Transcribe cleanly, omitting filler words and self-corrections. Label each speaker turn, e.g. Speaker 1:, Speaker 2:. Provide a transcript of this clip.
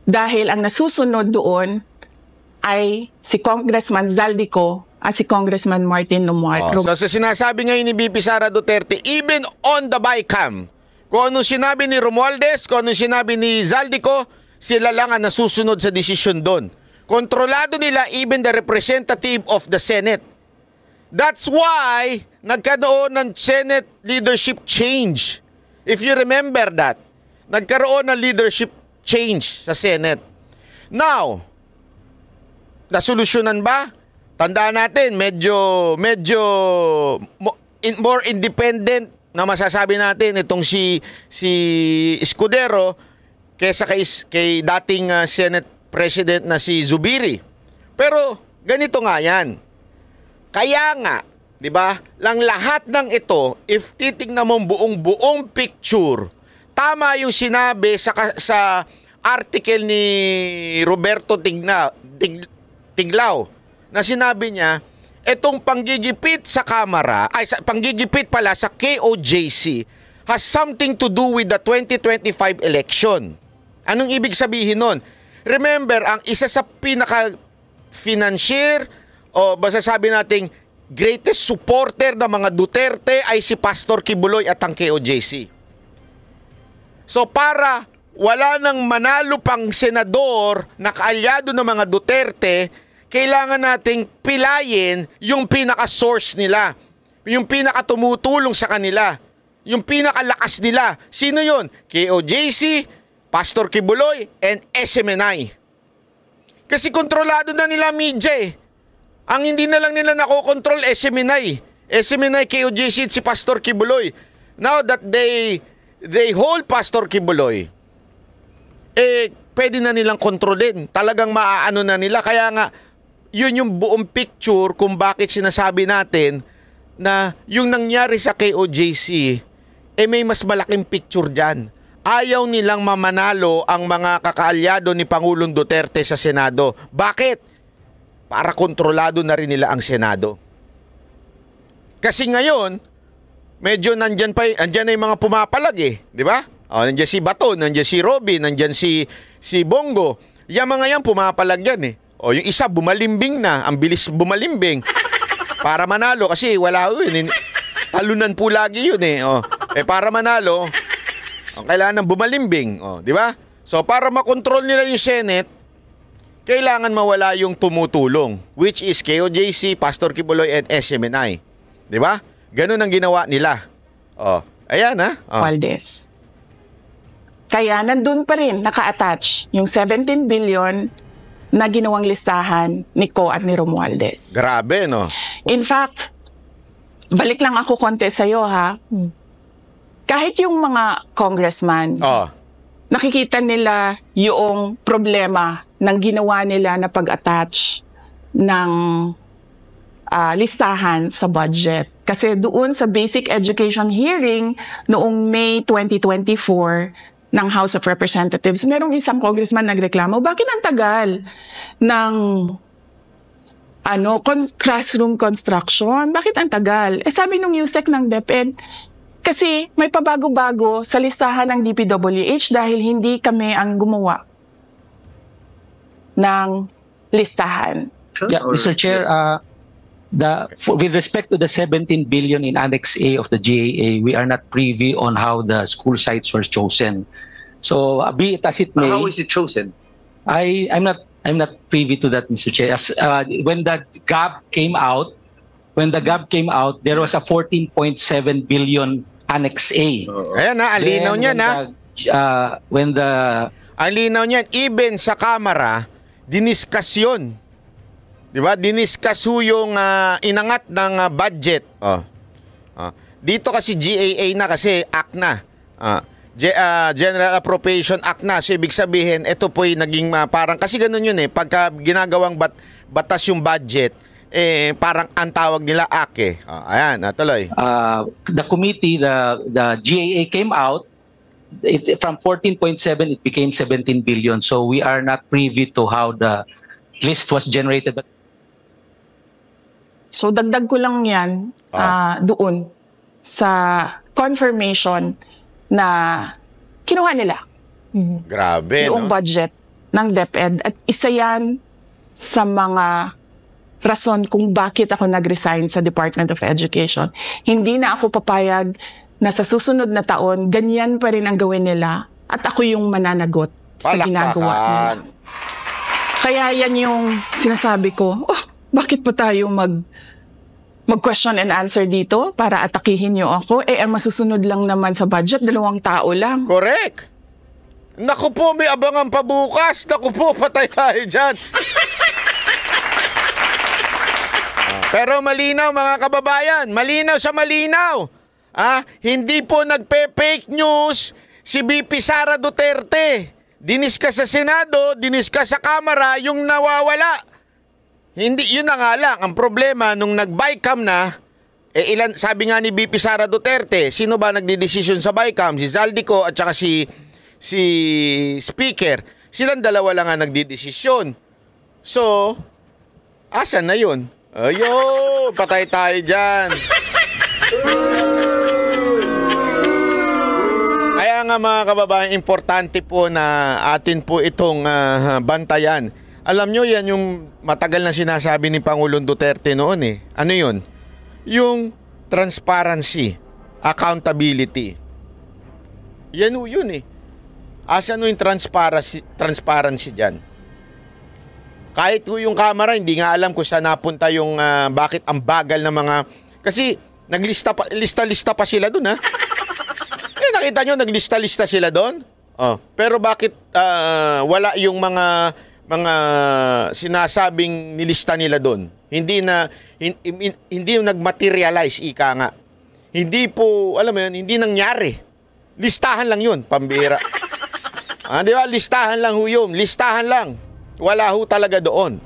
Speaker 1: Dahil ang nasusunod doon ay si Congressman Zaldico at si Congressman Martin Romualdez.
Speaker 2: So sinasabi ngayon ni VP Sara Duterte, even on the BICAM, kung anong sinabi ni Romualdez, kung anong sinabi ni Zaldico, sila lang ang nasusunod sa desisyon doon. Kontrolado nila even the representative of the Senate. That's why nagkaroon ng Senate leadership change. If you remember that, nagkaroon ng leadership change sa Senate. Now, nasolusyonan ba? Tandaan natin, medyo more independent na masasabi natin itong si Escudero kaysa kay dating Senate President na si Zubiri. Pero ganito nga yan. Kaya nga, di ba, lang lahat ng ito, if titignan mo buong picture, tama yung sinabi sa article ni Roberto Tiglao na sinabi niya, itong panggigipit sa Kamara, panggigipit pala sa KOJC has something to do with the 2025 election. Anong ibig sabihin nun? Remember, ang isa sa pinaka-financier o basta sabi nating greatest supporter ng mga Duterte ay si Pastor Kibuloy at ang KOJC. So para wala nang manalo pang senador na kaalyado ng mga Duterte, kailangan nating pilayin yung pinaka-source nila, yung pinaka-tumutulong sa kanila, yung pinaka-lakas nila. Sino yun? KOJC, Pastor Kibuloy, and SMNI. Kasi kontrolado na nila media eh. Ang hindi na lang nila nakokontrol, SMNI. SMNI, KOJC, at si Pastor Kibuloy. Now that they hold Pastor Kibuloy, pwede na nilang kontrolin. Talagang maaano na nila. Kaya nga, yun yung buong picture kung bakit sinasabi natin na yung nangyari sa KOJC, may mas malaking picture dyan. Ayaw nilang mamanalo ang mga kakaalyado ni Pangulong Duterte sa Senado. Bakit? Para kontrolado na rin nila ang Senado. Kasi ngayon, medyo nandyan na yung mga pumapalag eh. Di ba? Nandyan si Bato, nandyan si Robby, nandyan si Bongo. Yung mga yan, pumapalag yan eh. Yung isa, bumalimbing na. Ang bilis bumalimbing. Para manalo. Kasi wala yun. Talunan po lagi yun eh. Para manalo, kailangan ng bumalimbing. Di ba? So, para makontrol nila yung Senate, kailangan mawala yung tumutulong. Which is KOJC, Pastor Kibuloy, and SMNI. Di ba? Ganun ang ginawa nila. Ayan ha.
Speaker 1: Valdez. Kaya nandun pa rin naka-attach yung 17 billion na ginawang listahan ni Ko at ni Romualdez.
Speaker 2: Grabe, no?
Speaker 1: In fact, balik lang ako konti sa'yo, ha? Kahit yung mga congressman, nakikita nila yung problema ng ginawa nila na pag-attach ng listahan sa budget. Kasi doon sa basic education hearing noong May 2024, ng House of Representatives, merong isang congressman nagreklamo, bakit ang tagal ng classroom construction? Bakit ang tagal? Sabi nung USEC ng DepEd, kasi may pabago-bago sa listahan ng DPWH dahil hindi kami ang gumawa ng listahan.
Speaker 3: Yeah, Mr. Chair, with respect to the 17 billion in Annex A of the GAA, we are not privy on how the school sites were chosen. So, be it as it may.
Speaker 4: How is it chosen?
Speaker 3: I'm not privy to that, Mr. Chair. When the GAB came out, there was a 14.7 billion Annex A.
Speaker 2: Ayan na, alinaw niya na. Alinaw niyan, even sa Kamara, diniskas yun. Diba? Diniskas yung inangat ng budget. Dito kasi GAA na kasi act na. General Appropriation Act na. So ibig sabihin, ito po'y naging parang, kasi ganun yun eh. Pagka ginagawang batas yung budget, parang ang tawag nila act eh. Ayan, tuloy.
Speaker 3: The committee, the GAA came out, from 14.7 it became 17 billion. So we are not privy to how the list was generated.
Speaker 1: So dagdag ko lang yan doon sa confirmation na kinuha nila.
Speaker 2: Grabe,
Speaker 1: yung budget ng DepEd at isa yan sa mga rason kung bakit ako nag-resign sa Department of Education. Hindi na ako papayag na sa susunod na taon, ganyan pa rin ang gawin nila at ako yung mananagot sa ginagawa nila. Kaya yan yung sinasabi ko, bakit pa tayo mag-question and answer dito para atakihin niyo ako? Ang masusunod lang naman sa budget, 2 tao lang.
Speaker 2: Correct. Naku po, may abangan pa bukas. Naku po, patay tayo dyan. Pero malinaw mga kababayan, malinaw sa malinaw. Hindi po nagpe-fake news si VP Sara Duterte. Diniskas sa Senado, diniskas sa Kamara, yung nawawala. Hindi, yun na nga lang. Ang problema, nung nag-BICAM na, sabi nga ni VP Sara Duterte, sino ba nagdidesisyon sa BICAM? Si Zaldico at saka si Speaker. Silang dalawa lang nga nagdidesisyon. So, asan na yun? Ayo, patay tayo dyan. Kaya nga mga kababayan, importante po na atin po itong bantayan. Alam nyo, yan yung matagal na sinasabi ni Pangulong Duterte noon eh. Ano yun? Yung transparency, accountability. Yan yun eh. Asan yung transparency dyan? Kahit yung Kamara, hindi nga alam kung saan napunta yung bakit ang bagal na mga... Kasi naglista pa sila dun ha. Nakita nyo, naglista-lista sila doon. Pero bakit wala yung mga sinasabing nilista nila doon? Hindi nagmaterialize, ika nga. Hindi po, alam mo yun, hindi nangyari. Listahan lang yun, pambira. Di ba? Listahan lang ho yun. Listahan lang. Wala ho talaga doon.